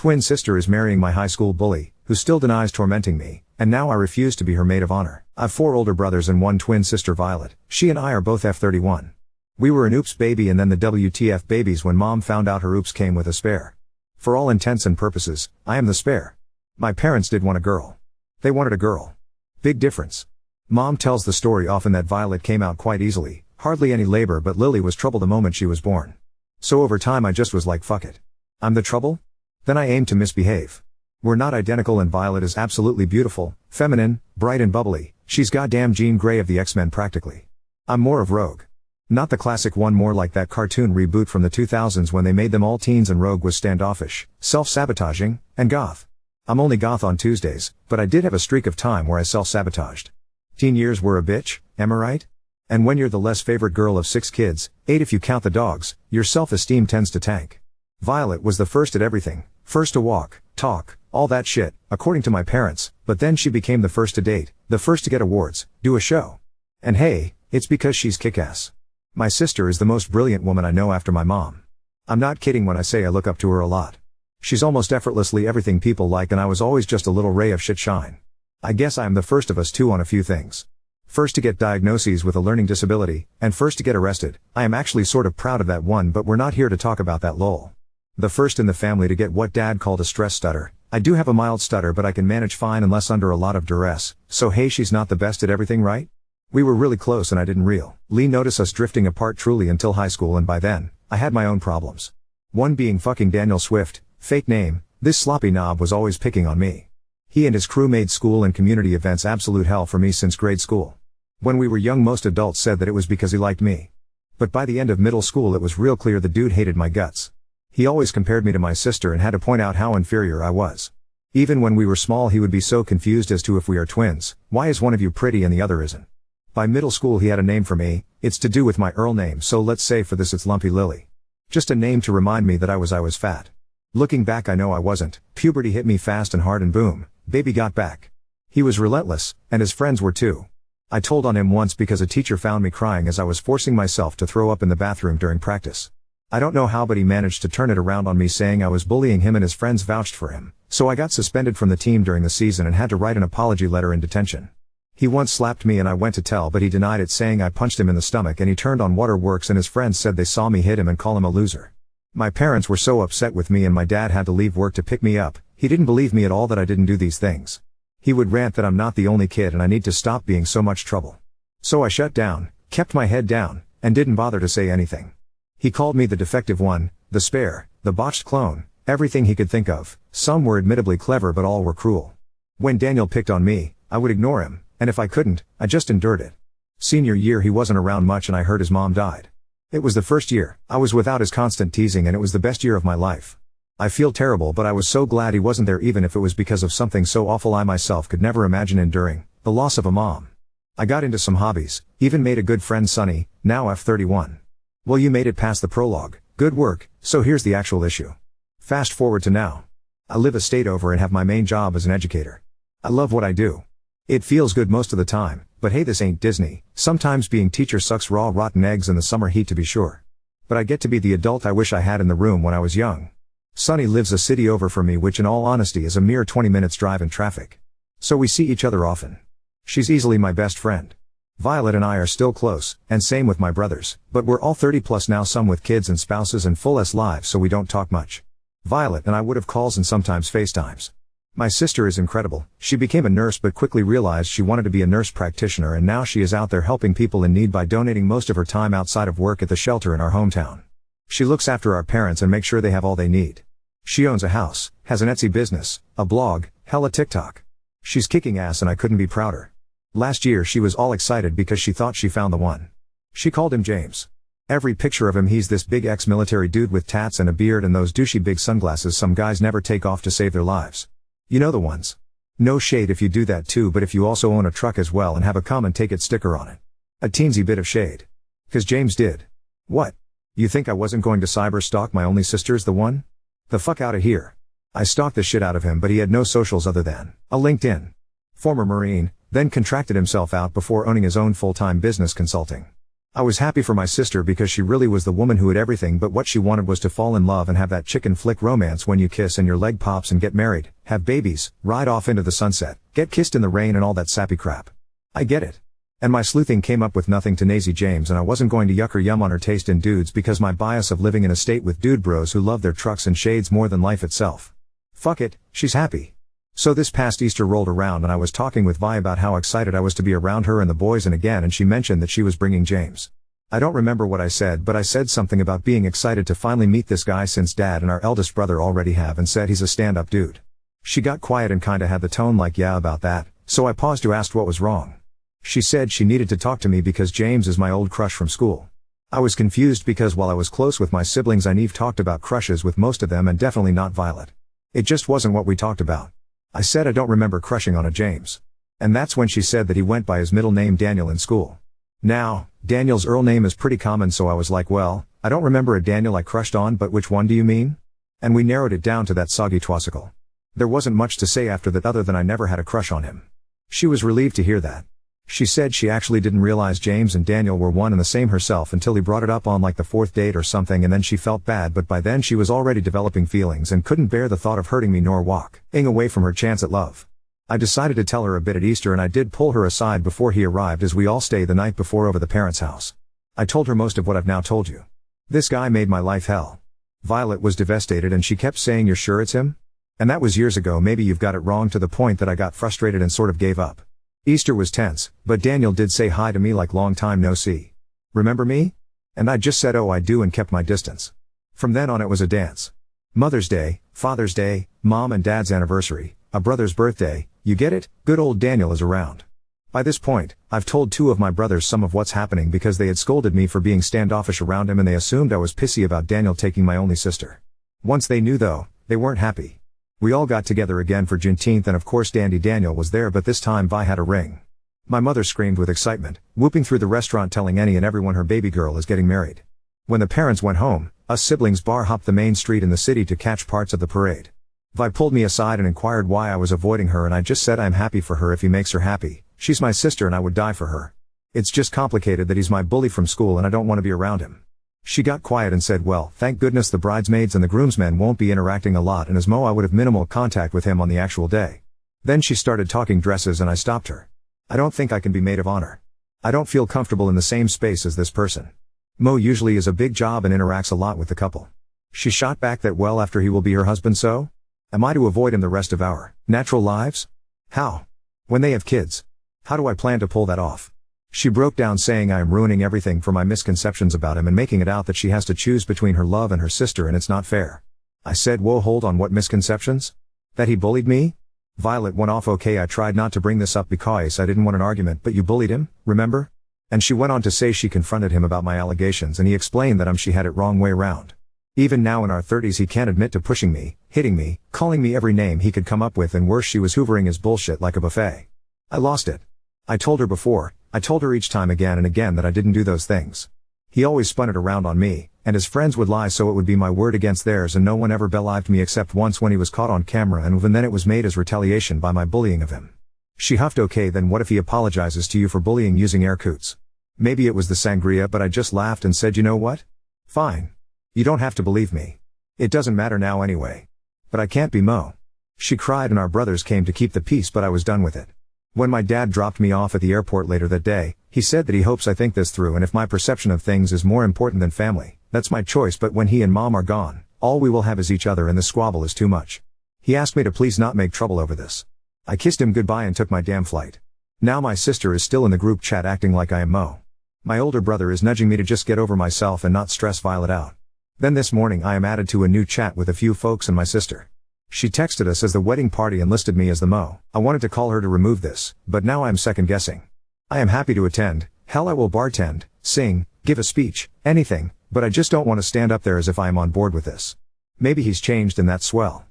Twin sister is marrying my high school bully, who still denies tormenting me, and now I refuse to be her maid of honor. I've 4 older brothers and 1 twin sister Violet. She and I are both F31. We were an oops baby and then the WTF babies when mom found out her oops came with a spare. For all intents and purposes, I am the spare. My parents did want a girl. They wanted a girl. Big difference. Mom tells the story often that Violet came out quite easily, hardly any labor, but Lily was trouble the moment she was born. So over time I just was like, fuck it. I'm the trouble? Then I aim to misbehave. We're not identical and Violet is absolutely beautiful, feminine, bright and bubbly. She's goddamn Jean Grey of the X-Men practically. I'm more of Rogue. Not the classic one, more like that cartoon reboot from the 2000s when they made them all teens and Rogue was standoffish, self-sabotaging, and goth. I'm only goth on Tuesdays, but I did have a streak of time where I self-sabotaged. Teen years were a bitch, am I right? And when you're the less favorite girl of 6 kids, 8 if you count the dogs, your self-esteem tends to tank. Violet was the first at everything, first to walk, talk, all that shit, according to my parents, but then she became the first to date, the first to get awards, do a show. And hey, it's because she's kick-ass. My sister is the most brilliant woman I know after my mom. I'm not kidding when I say I look up to her a lot. She's almost effortlessly everything people like and I was always just a little ray of shit shine. I guess I am the first of us too on a few things. First to get diagnoses with a learning disability, and first to get arrested. I am actually sort of proud of that one, but we're not here to talk about that lol. The first in the family to get what dad called a stress stutter. I do have a mild stutter but I can manage fine unless under a lot of duress, so hey, she's not the best at everything, right? We were really close and I didn't really notice us drifting apart truly until high school, and by then, I had my own problems. One being fucking Daniel Swift, fake name. This sloppy knob was always picking on me. He and his crew made school and community events absolute hell for me since grade school. When we were young most adults said that it was because he liked me. But by the end of middle school it was real clear the dude hated my guts. He always compared me to my sister and had to point out how inferior I was. Even when we were small he would be so confused as to if we are twins, why is one of you pretty and the other isn't? By middle school he had a name for me, it's to do with my Earl name, so let's say for this it's Lumpy Lily. Just a name to remind me that I was fat. Looking back I know I wasn't. Puberty hit me fast and hard and boom, baby got back. He was relentless, and his friends were too. I told on him once because a teacher found me crying as I was forcing myself to throw up in the bathroom during practice. I don't know how but he managed to turn it around on me saying I was bullying him and his friends vouched for him, so I got suspended from the team during the season and had to write an apology letter in detention. He once slapped me and I went to tell but he denied it saying I punched him in the stomach and he turned on Waterworks and his friends said they saw me hit him and call him a loser. My parents were so upset with me and my dad had to leave work to pick me up. He didn't believe me at all that I didn't do these things. He would rant that I'm not the only kid and I need to stop being so much trouble. So I shut down, kept my head down, and didn't bother to say anything. He called me the defective one, the spare, the botched clone, everything he could think of. Some were admittably clever but all were cruel. When Daniel picked on me, I would ignore him, and if I couldn't, I just endured it. Senior year he wasn't around much and I heard his mom died. It was the first year I was without his constant teasing and it was the best year of my life. I feel terrible but I was so glad he wasn't there even if it was because of something so awful I myself could never imagine enduring, the loss of a mom. I got into some hobbies, even made a good friend Sonny, now F31. Well, you made it past the prologue, good work, so here's the actual issue. Fast forward to now. I live a state over and have my main job as an educator. I love what I do. It feels good most of the time, but hey, this ain't Disney. Sometimes being teacher sucks raw rotten eggs in the summer heat to be sure. But I get to be the adult I wish I had in the room when I was young. Sonny lives a city over from me which in all honesty is a mere 20 minutes drive in traffic. So we see each other often. She's easily my best friend. Violet and I are still close, and same with my brothers, but we're all 30 plus now, some with kids and spouses and full lives, so we don't talk much. Violet and I would have calls and sometimes FaceTimes. My sister is incredible. She became a nurse but quickly realized she wanted to be a nurse practitioner and now she is out there helping people in need by donating most of her time outside of work at the shelter in our hometown. She looks after our parents and makes sure they have all they need. She owns a house, has an Etsy business, a blog, hella TikTok. She's kicking ass and I couldn't be prouder. Last year she was all excited because she thought she found the one. She called him James. Every picture of him he's this big ex-military dude with tats and a beard and those douchey big sunglasses some guys never take off to save their lives. You know the ones. No shade if you do that too, but if you also own a truck as well and have a come and take it sticker on it. A teensy bit of shade. 'Cause James did. What? You think I wasn't going to cyber stalk my only sister's the one? The fuck out of here. I stalked the shit out of him but he had no socials other than a LinkedIn. Former Marine, then contracted himself out before owning his own full-time business consulting. I was happy for my sister because she really was the woman who had everything, but what she wanted was to fall in love and have that chicken flick romance when you kiss and your leg pops and get married, have babies, ride off into the sunset, get kissed in the rain and all that sappy crap. I get it. And my sleuthing came up with nothing to Nazy James, and I wasn't going to yuck or yum on her taste in dudes because my bias of living in a state with dude bros who love their trucks and shades more than life itself. Fuck it, she's happy. So this past Easter rolled around and I was talking with Vi about how excited I was to be around her and the boys and she mentioned that she was bringing James. I don't remember what I said, but I said something about being excited to finally meet this guy since Dad and our eldest brother already have, and said he's a stand-up dude. She got quiet and kinda had the tone like yeah about that, so I paused to ask what was wrong. She said she needed to talk to me because James is my old crush from school. I was confused because while I was close with my siblings I never talked about crushes with most of them, and definitely not Violet. It just wasn't what we talked about. I said I don't remember crushing on a James. And that's when she said that he went by his middle name Daniel in school. Now, Daniel's Earl name is pretty common, so I was like, well, I don't remember a Daniel I crushed on, but which one do you mean? And we narrowed it down to that soggy twasicle. There wasn't much to say after that other than I never had a crush on him. She was relieved to hear that. She said she actually didn't realize James and Daniel were one and the same herself until he brought it up on like the 4th date or something, and then she felt bad, but by then she was already developing feelings and couldn't bear the thought of hurting me nor walking away from her chance at love. I decided to tell her a bit at Easter, and I did pull her aside before he arrived as we all stayed the night before over the parents' house. I told her most of what I've now told you. This guy made my life hell. Violet was devastated and she kept saying, "You're sure it's him?" And that was years ago. Maybe you've got it wrong, to the point that I got frustrated and sort of gave up. Easter was tense, but Daniel did say hi to me like long time no see. Remember me? And I just said, oh I do, and kept my distance. From then on it was a dance. Mother's Day, Father's Day, Mom and Dad's anniversary, a brother's birthday, you get it, good old Daniel is around. By this point, I've told 2 of my brothers some of what's happening because they had scolded me for being standoffish around him, and they assumed I was pissy about Daniel taking my only sister. Once they knew though, they weren't happy. We all got together again for Juneteenth, and of course Dandy Daniel was there, but this time Vi had a ring. My mother screamed with excitement, whooping through the restaurant telling any and everyone her baby girl is getting married. When the parents went home, us siblings bar hopped the main street in the city to catch parts of the parade. Vi pulled me aside and inquired why I was avoiding her, and I just said I'm happy for her if he makes her happy. She's my sister and I would die for her. It's just complicated that he's my bully from school and I don't want to be around him. She got quiet and said, well, thank goodness the bridesmaids and the groomsmen won't be interacting a lot, and as Mo I would have minimal contact with him on the actual day. Then she started talking dresses and I stopped her. I don't think I can be maid of honor. I don't feel comfortable in the same space as this person. Mo usually is a big job and interacts a lot with the couple. She shot back that, well, after he will be her husband, so? Am I to avoid him the rest of our natural lives? How? When they have kids? How do I plan to pull that off? She broke down saying I am ruining everything for my misconceptions about him and making it out that she has to choose between her love and her sister and it's not fair. I said, whoa, hold on, what misconceptions? That he bullied me? Violet went off. Okay, I tried not to bring this up because I didn't want an argument, but you bullied him, remember? And she went on to say she confronted him about my allegations and he explained that she had it wrong way round. Even now in our 30s he can't admit to pushing me, hitting me, calling me every name he could come up with, and worse, she was hoovering his bullshit like a buffet. I lost it. I told her before, I told her each time again and again that I didn't do those things. He always spun it around on me, and his friends would lie, so it would be my word against theirs, and no one ever believed me except once when he was caught on camera, and even then it was made as retaliation by my bullying of him. She huffed, okay, then what if he apologizes to you for bullying, using air quotes? Maybe it was the sangria, but I just laughed and said, you know what? Fine. You don't have to believe me. It doesn't matter now anyway. But I can't be Mo. She cried and our brothers came to keep the peace, but I was done with it. When my dad dropped me off at the airport later that day, he said that he hopes I think this through, and if my perception of things is more important than family, that's my choice, but when he and Mom are gone, all we will have is each other and the squabble is too much. He asked me to please not make trouble over this. I kissed him goodbye and took my damn flight. Now my sister is still in the group chat acting like I am Mo. My older brother is nudging me to just get over myself and not stress Violet out. Then this morning I am added to a new chat with a few folks and my sister. She texted us as the wedding party and listed me as the Mo. I wanted to call her to remove this, but now I am second guessing. I am happy to attend, hell I will bartend, sing, give a speech, anything, but I just don't want to stand up there as if I am on board with this. Maybe he's changed and that's swell.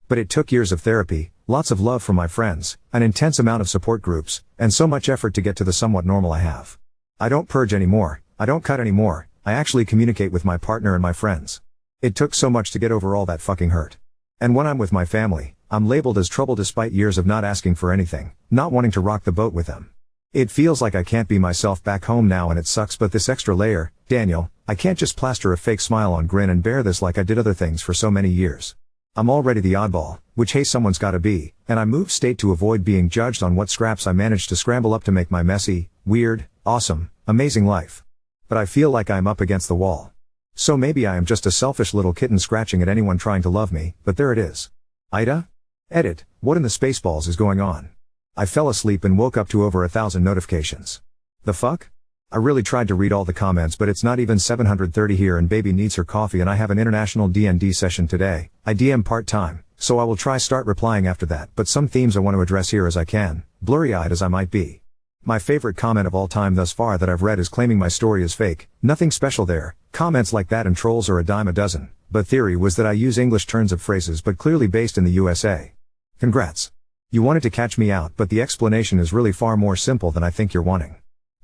But it took years of therapy, lots of love from my friends, an intense amount of support groups, and so much effort to get to the somewhat normal I have. I don't purge anymore, I don't cut anymore, I actually communicate with my partner and my friends. It took so much to get over all that fucking hurt. And when I'm with my family, I'm labeled as trouble despite years of not asking for anything, not wanting to rock the boat with them. It feels like I can't be myself back home now and it sucks, but this extra layer, Daniel, I can't just plaster a fake smile on grin and bear this like I did other things for so many years. I'm already the oddball, which hey someone's gotta be, and I moved state to avoid being judged on what scraps I managed to scramble up to make my messy, weird, awesome, amazing life. But I feel like I'm up against the wall. So maybe I am just a selfish little kitten scratching at anyone trying to love me, but there it is. Ida? Edit, what in the spaceballs is going on? I fell asleep and woke up to over 1,000 notifications. The fuck? I really tried to read all the comments, but it's not even 730 here and baby needs her coffee and I have an international D&D session today. I DM part-time, so I will try start replying after that, but some themes I want to address here as I can, blurry-eyed as I might be. My favorite comment of all time thus far that I've read is claiming my story is fake. Nothing special there, comments like that and trolls are a dime a dozen, but theory was that I use English turns of phrases but clearly based in the USA. Congrats. You wanted to catch me out, but the explanation is really far more simple than I think you're wanting.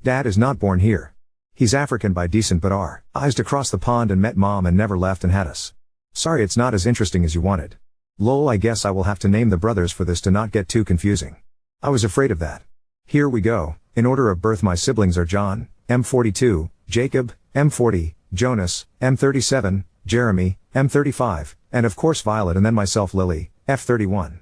Dad is not born here. He's African by descent but eyes across the pond and met mom and never left and had us. Sorry it's not as interesting as you wanted. Lol, I guess I will have to name the brothers for this to not get too confusing. I was afraid of that. Here we go. In order of birth my siblings are John, M42, Jacob, M40, Jonas, M37, Jeremy, M35, and of course Violet and then myself Lily, F31.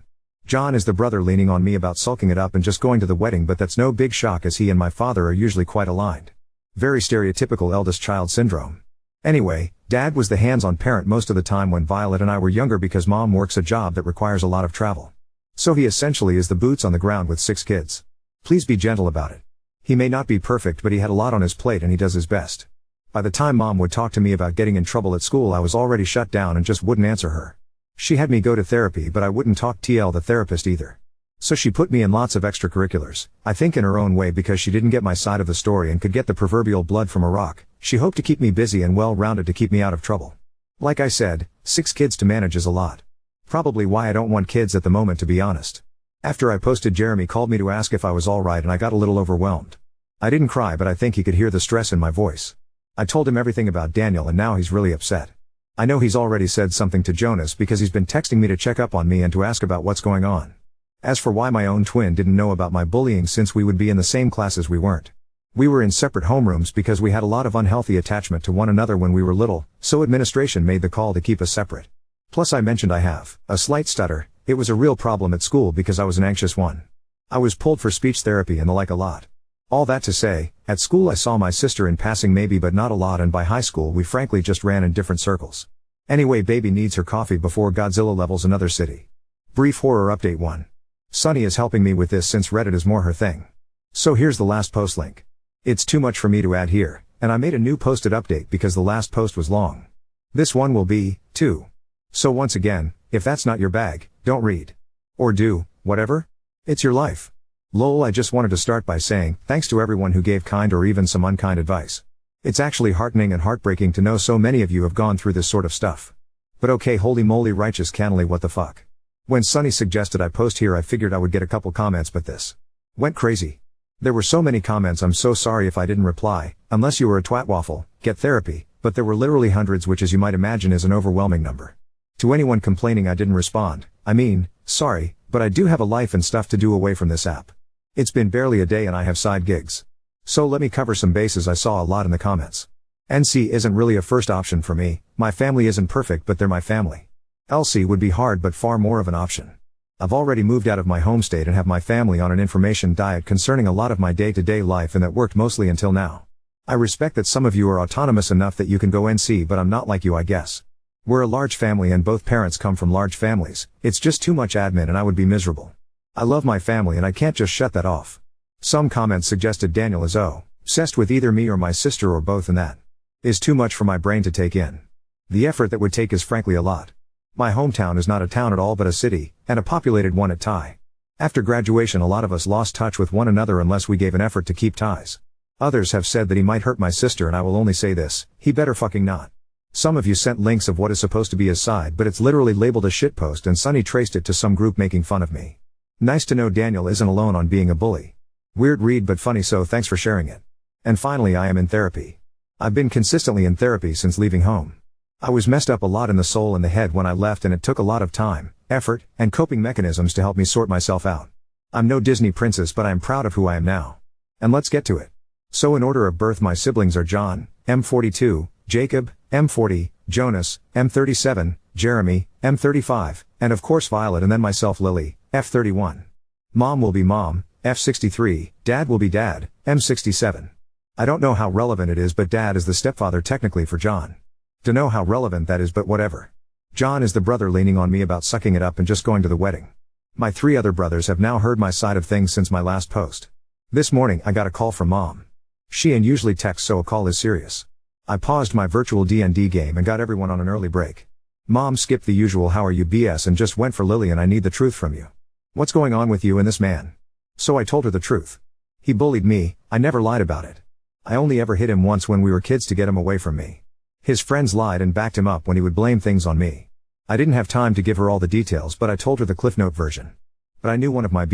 John is the brother leaning on me about sulking it up and just going to the wedding, but that's no big shock as he and my father are usually quite aligned. Very stereotypical eldest child syndrome. Anyway, Dad was the hands-on parent most of the time when Violet and I were younger because Mom works a job that requires a lot of travel. So he essentially is the boots on the ground with 6 kids. Please be gentle about it. He may not be perfect but he had a lot on his plate and he does his best. By the time Mom would talk to me about getting in trouble at school I was already shut down and just wouldn't answer her. She had me go to therapy but I wouldn't talk TL the therapist either. So she put me in lots of extracurriculars, I think in her own way because she didn't get my side of the story and could get the proverbial blood from a rock. She hoped to keep me busy and well-rounded to keep me out of trouble. Like I said, 6 kids to manage is a lot. Probably why I don't want kids at the moment to be honest. After I posted Jeremy called me to ask if I was alright and I got a little overwhelmed. I didn't cry but I think he could hear the stress in my voice. I told him everything about Daniel and now he's really upset. I know he's already said something to Jonas because he's been texting me to check up on me and to ask about what's going on. As for why my own twin didn't know about my bullying since we would be in the same classes we weren't. We were in separate homerooms because we had a lot of unhealthy attachment to one another when we were little, so administration made the call to keep us separate. Plus I mentioned I have a slight stutter. It was a real problem at school because I was an anxious one. I was pulled for speech therapy and the like a lot. All that to say, at school I saw my sister in passing maybe but not a lot and by high school we frankly just ran in different circles. Anyway baby needs her coffee before Godzilla levels another city. Brief horror update 1. Sunny is helping me with this since Reddit is more her thing. So here's the last post link. It's too much for me to add here, and I made a new posted update because the last post was long. This one will be, too. So once again, if that's not your bag, don't read. Or do, whatever. It's your life. Lol, I just wanted to start by saying, thanks to everyone who gave kind or even some unkind advice. It's actually heartening and heartbreaking to know so many of you have gone through this sort of stuff. But okay, holy moly righteous cannily what the fuck. When Sunny suggested I post here I figured I would get a couple comments but this went crazy. There were so many comments I'm so sorry if I didn't reply, unless you were a twat waffle, get therapy, but there were literally hundreds which as you might imagine is an overwhelming number. To anyone complaining I didn't respond, I mean, sorry, but I do have a life and stuff to do away from this app. It's been barely a day and I have side gigs. So let me cover some bases I saw a lot in the comments. NC isn't really a first option for me, my family isn't perfect but they're my family. LC would be hard but far more of an option. I've already moved out of my home state and have my family on an information diet concerning a lot of my day-to-day life and that worked mostly until now. I respect that some of you are autonomous enough that you can go NC but I'm not like you I guess. We're a large family and both parents come from large families, it's just too much admin and I would be miserable. I love my family and I can't just shut that off. Some comments suggested Daniel is obsessed with either me or my sister or both and that is too much for my brain to take in. The effort that would take is frankly a lot. My hometown is not a town at all but a city, and a populated one at tie. After graduation a lot of us lost touch with one another unless we gave an effort to keep ties. Others have said that he might hurt my sister and I will only say this, he better fucking not. Some of you sent links of what is supposed to be his side but it's literally labeled a shitpost and Sunny traced it to some group making fun of me. Nice to know Daniel isn't alone on being a bully. Weird read but funny so thanks for sharing it. And finally I am in therapy. I've been consistently in therapy since leaving home. I was messed up a lot in the soul and the head when I left and it took a lot of time, effort, and coping mechanisms to help me sort myself out. I'm no Disney princess but I'm proud of who I am now. And let's get to it. So in order of birth my siblings are John, M42, Jacob, M40, Jonas, M37, Jeremy, M35, and of course Violet, and then myself Lily, F31. Mom will be Mom, F63, Dad will be Dad, M67. I don't know how relevant it is, but Dad is the stepfather technically for John. Dunno how relevant that is, but whatever. John is the brother leaning on me about sucking it up and just going to the wedding. My 3 other brothers have now heard my side of things since my last post. This morning I got a call from Mom. She usually texts, so a call is serious. I paused my virtual D&D game and got everyone on an early break. Mom skipped the usual "how are you" BS and just went for "Lily, and I need the truth from you. What's going on with you and this man?" So I told her the truth. He bullied me, I never lied about it. I only ever hit him once when we were kids to get him away from me. His friends lied and backed him up when he would blame things on me. I didn't have time to give her all the details, but I told her the Cliff Note version. But I knew one of my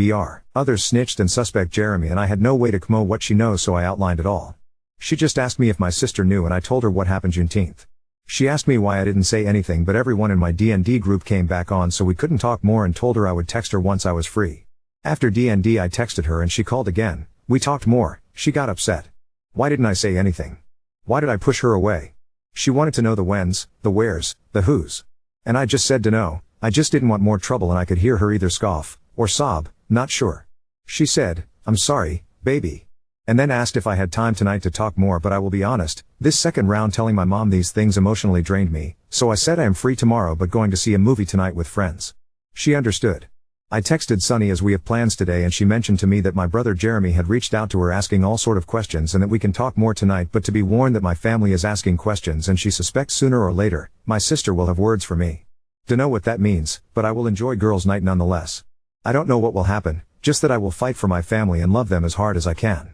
others snitched and suspect Jeremy, and I had no way to know what she knows, so I outlined it all. She just asked me if my sister knew, and I told her what happened Juneteenth. She asked me why I didn't say anything, but everyone in my D&D group came back on, so we couldn't talk more, and told her I would text her once I was free. After D&D I texted her and she called again. We talked more. She got upset. Why didn't I say anything? Why did I push her away? She wanted to know the whens, the wheres, the whos. And I just said no. I just didn't want more trouble, and I could hear her either scoff or sob, not sure. She said, "I'm sorry, baby." And then asked if I had time tonight to talk more, but I will be honest, this second round telling my mom these things emotionally drained me, so I said I am free tomorrow but going to see a movie tonight with friends. She understood. I texted Sunny as we have plans today, and she mentioned to me that my brother Jeremy had reached out to her asking all sort of questions and that we can talk more tonight, but to be warned that my family is asking questions and she suspects sooner or later, my sister will have words for me. Dunno what that means, but I will enjoy girls' night nonetheless. I don't know what will happen, just that I will fight for my family and love them as hard as I can.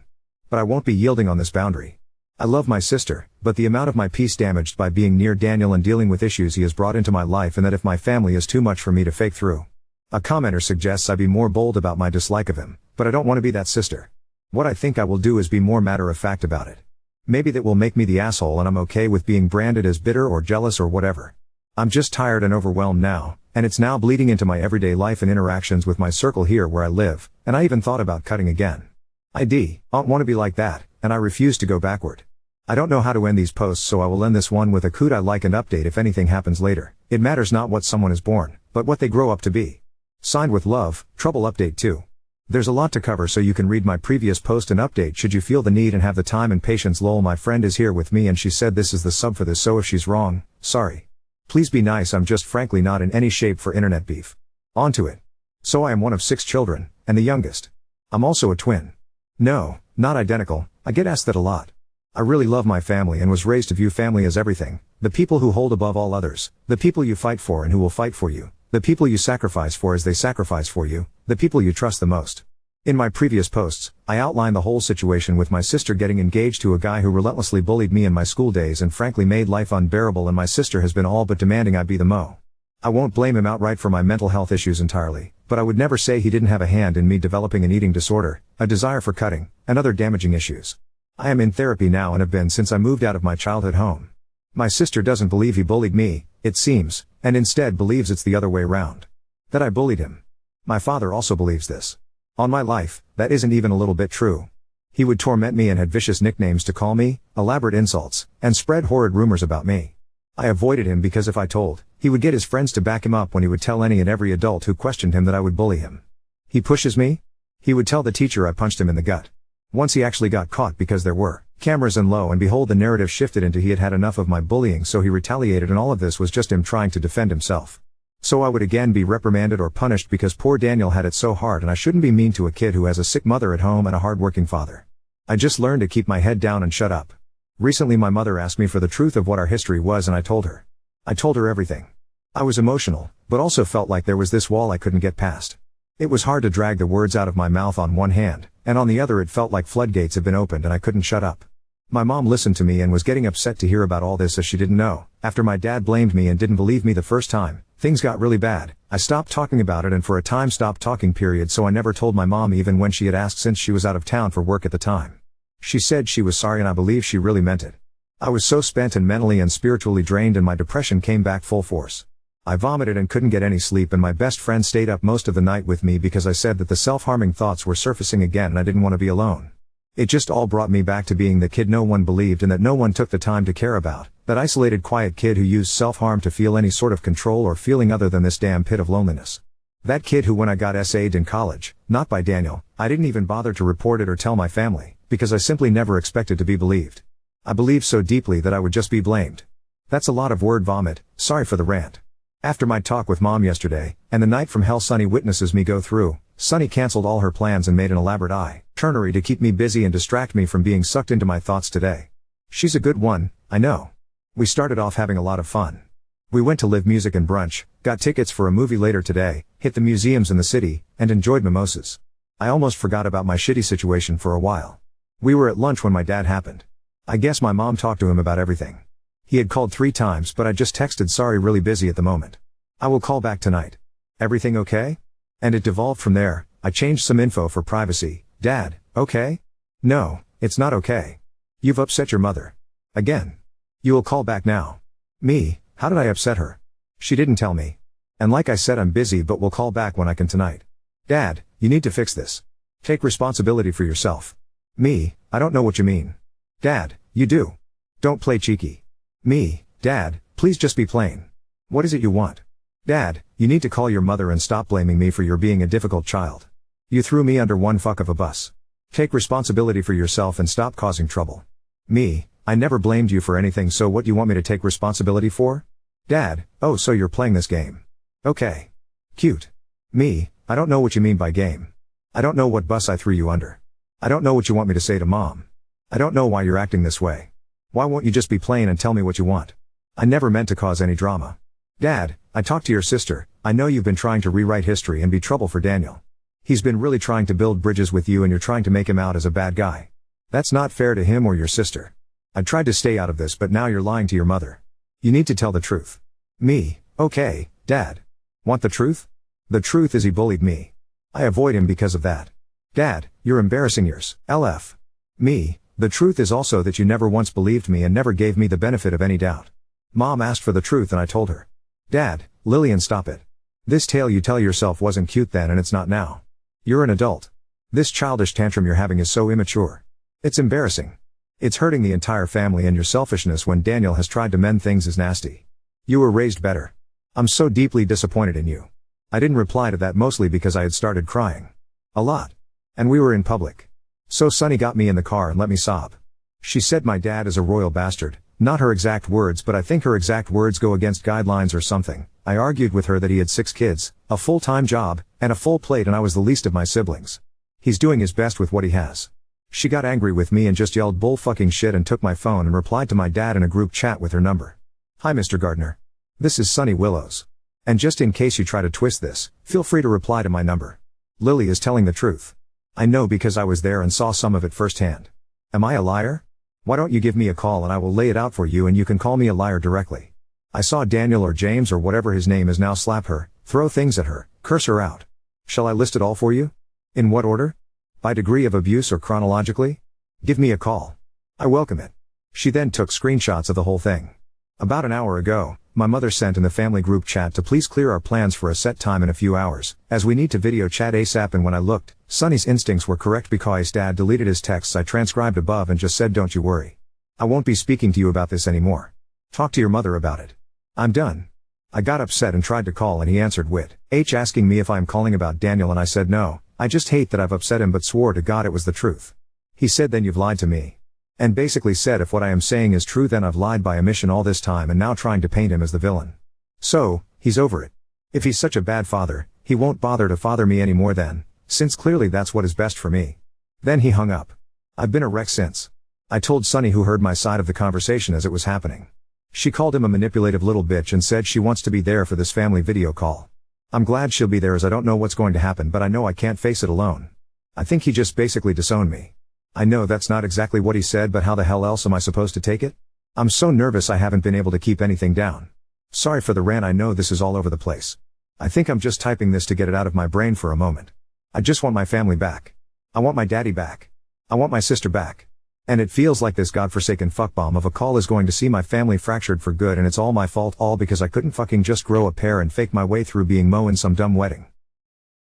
But I won't be yielding on this boundary. I love my sister, but the amount of my peace damaged by being near Daniel and dealing with issues he has brought into my life, and that if my family is too much for me to fake through. A commenter suggests I be more bold about my dislike of him, but I don't want to be that sister. What I think I will do is be more matter of fact about it. Maybe that will make me the asshole, and I'm okay with being branded as bitter or jealous or whatever. I'm just tired and overwhelmed now, and it's now bleeding into my everyday life and interactions with my circle here where I live, and I even thought about cutting again. I don't want to be like that, and I refuse to go backward. I don't know how to end these posts, so I will end this one with a could I like and update if anything happens later. It matters not what someone is born, but what they grow up to be. Signed with love, Trouble Update 2. There's a lot to cover, so you can read my previous post and update should you feel the need and have the time and patience. Lol, my friend is here with me and she said this is the sub for this, so if she's wrong, sorry. Please be nice, I'm just frankly not in any shape for internet beef. On to it. So I am one of 6 children, and the youngest. I'm also a twin. No, not identical. I get asked that a lot. I really love my family and was raised to view family as everything, the people who hold above all others, the people you fight for and who will fight for you, the people you sacrifice for as they sacrifice for you, the people you trust the most. In my previous posts, I outlined the whole situation with my sister getting engaged to a guy who relentlessly bullied me in my school days and frankly made life unbearable, and my sister has been all but demanding I be the mo. I won't blame him outright for my mental health issues entirely, but I would never say he didn't have a hand in me developing an eating disorder, a desire for cutting, and other damaging issues. I am in therapy now and have been since I moved out of my childhood home. My sister doesn't believe he bullied me, it seems, and instead believes it's the other way round. That I bullied him. My father also believes this. On my life, that isn't even a little bit true. He would torment me and had vicious nicknames to call me, elaborate insults, and spread horrid rumors about me. I avoided him because if I told, he would get his friends to back him up when he would tell any and every adult who questioned him that I would bully him. He pushes me? He would tell the teacher I punched him in the gut. Once he actually got caught because there were cameras, and lo and behold the narrative shifted into he had had enough of my bullying, so he retaliated, and all of this was just him trying to defend himself. So I would again be reprimanded or punished because poor Daniel had it so hard, and I shouldn't be mean to a kid who has a sick mother at home and a hard-working father. I just learned to keep my head down and shut up. Recently my mother asked me for the truth of what our history was, and I told her. I told her everything. I was emotional, but also felt like there was this wall I couldn't get past. It was hard to drag the words out of my mouth on one hand, and on the other it felt like floodgates had been opened and I couldn't shut up. My mom listened to me and was getting upset to hear about all this, as she didn't know. After my dad blamed me and didn't believe me the first time, things got really bad. I stopped talking about it and for a time stopped talking period, so I never told my mom even when she had asked since she was out of town for work at the time. She said she was sorry and I believe she really meant it. I was so spent and mentally and spiritually drained, and my depression came back full force. I vomited and couldn't get any sleep, and my best friend stayed up most of the night with me because I said that the self-harming thoughts were surfacing again and I didn't want to be alone. It just all brought me back to being the kid no one believed and that no one took the time to care about, that isolated quiet kid who used self-harm to feel any sort of control or feeling other than this damn pit of loneliness. That kid who when I got SA'd in college, not by Daniel, I didn't even bother to report it or tell my family, because I simply never expected to be believed. I believed so deeply that I would just be blamed. That's a lot of word vomit, sorry for the rant. After my talk with Mom yesterday, and the night from hell Sunny witnesses me go through, Sunny cancelled all her plans and made an elaborate itinerary to keep me busy and distract me from being sucked into my thoughts today. She's a good one, I know. We started off having a lot of fun. We went to live music and brunch, got tickets for a movie later today, hit the museums in the city, and enjoyed mimosas. I almost forgot about my shitty situation for a while. We were at lunch when my dad happened. I guess my mom talked to him about everything. He had called 3 times but I just texted sorry really busy at the moment. I will call back tonight. Everything okay? And it devolved from there. I changed some info for privacy. Dad, okay? No, it's not okay. You've upset your mother. Again. You will call back now. Me, how did I upset her? She didn't tell me. And like I said I'm busy but will call back when I can tonight. Dad, you need to fix this. Take responsibility for yourself. Me, I don't know what you mean. Dad, you do. Don't play cheeky. Me, Dad, please just be plain. What is it you want? Dad, you need to call your mother and stop blaming me for your being a difficult child. You threw me under one fuck of a bus. Take responsibility for yourself and stop causing trouble. Me, I never blamed you for anything so what do you want me to take responsibility for? Dad, oh so you're playing this game. Okay. Cute. Me, I don't know what you mean by game. I don't know what bus I threw you under. I don't know what you want me to say to Mom. I don't know why you're acting this way. Why won't you just be plain and tell me what you want? I never meant to cause any drama. Dad, I talked to your sister, I know you've been trying to rewrite history and be trouble for Daniel. He's been really trying to build bridges with you and you're trying to make him out as a bad guy. That's not fair to him or your sister. I tried to stay out of this but now you're lying to your mother. You need to tell the truth. Me, okay, Dad. Want the truth? The truth is he bullied me. I avoid him because of that. Dad, you're embarrassing yours. LF. Me, the truth is also that you never once believed me and never gave me the benefit of any doubt. Mom asked for the truth and I told her. Dad, Lillian stop it. This tale you tell yourself wasn't cute then and it's not now. You're an adult. This childish tantrum you're having is so immature. It's embarrassing. It's hurting the entire family and your selfishness when Daniel has tried to mend things is nasty. You were raised better. I'm so deeply disappointed in you. I didn't reply to that mostly because I had started crying. A lot. And we were in public. So Sunny got me in the car and let me sob. She said my dad is a royal bastard, not her exact words but I think her exact words go against guidelines or something. I argued with her that he had 6 kids, a full-time job, and a full plate and I was the least of my siblings. He's doing his best with what he has. She got angry with me and just yelled bull fucking shit and took my phone and replied to my dad in a group chat with her number. Hi Mr. Gardner. This is Sunny Willows. And just in case you try to twist this, feel free to reply to my number. Lily is telling the truth. I know because I was there and saw some of it firsthand. Am I a liar? Why don't you give me a call and I will lay it out for you and you can call me a liar directly. I saw Daniel or James or whatever his name is now slap her, throw things at her, curse her out. Shall I list it all for you? In what order? By degree of abuse or chronologically? Give me a call. I welcome it. She then took screenshots of the whole thing. About an hour ago, my mother sent in the family group chat to please clear our plans for a set time in a few hours, as we need to video chat ASAP and when I looked, Sunny's instincts were correct because Dad deleted his texts I transcribed above and just said don't you worry. I won't be speaking to you about this anymore. Talk to your mother about it. I'm done. I got upset and tried to call and he answered with asking me if I'm calling about Daniel and I said no, I just hate that I've upset him but swore to God it was the truth. He said then you've lied to me. And basically said if what I am saying is true then I've lied by omission all this time and now trying to paint him as the villain. So, he's over it. If he's such a bad father, he won't bother to father me anymore then, since clearly that's what is best for me. Then he hung up. I've been a wreck since. I told Sunny who heard my side of the conversation as it was happening. She called him a manipulative little bitch and said she wants to be there for this family video call. I'm glad she'll be there as I don't know what's going to happen but I know I can't face it alone. I think he just basically disowned me. I know that's not exactly what he said but how the hell else am I supposed to take it? I'm so nervous I haven't been able to keep anything down. Sorry for the rant I know this is all over the place. I think I'm just typing this to get it out of my brain for a moment. I just want my family back. I want my daddy back. I want my sister back. And it feels like this godforsaken fuckbomb of a call is going to see my family fractured for good and it's all my fault all because I couldn't fucking just grow a pair and fake my way through being Mo in some dumb wedding.